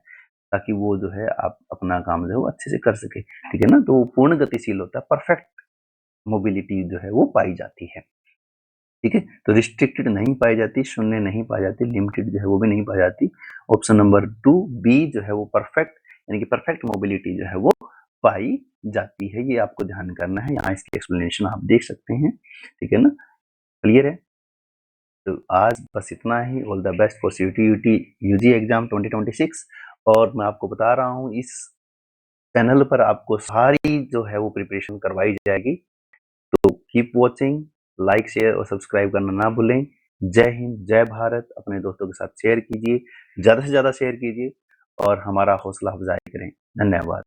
ताकि वो जो है आप अपना काम जो है वो अच्छे से कर सके। ठीक है ना, तो वो पूर्ण गतिशील होता है, परफेक्ट मोबिलिटी जो है वो पाई जाती है। ठीक है, तो रिस्ट्रिक्टेड नहीं पाई जाती, शून्य नहीं पाई जाती, लिमिटेड जो है वो भी नहीं पाई जाती। ऑप्शन नंबर 2 बी जो है वो परफेक्ट, यानी कि परफेक्ट मोबिलिटी जो है वो पाई जाती है, ये आपको ध्यान करना है। यहाँ इसकी एक्सप्लेनेशन आप देख सकते हैं। ठीक है ना, क्लियर है, तो आज बस इतना ही। All the best for CUT UG exam 2026। और मैं आपको बता रहा हूँ इस चैनल पर आपको सारी जो है वो प्रिपरेशन करवाई जाएगी, तो कीप वॉचिंग, लाइक शेयर और सब्सक्राइब करना ना भूलें। जय हिंद, जय भारत, अपने दोस्तों के साथ शेयर कीजिए, ज़्यादा से ज़्यादा शेयर कीजिए और हमारा हौसला अफजाई करें। धन्यवाद।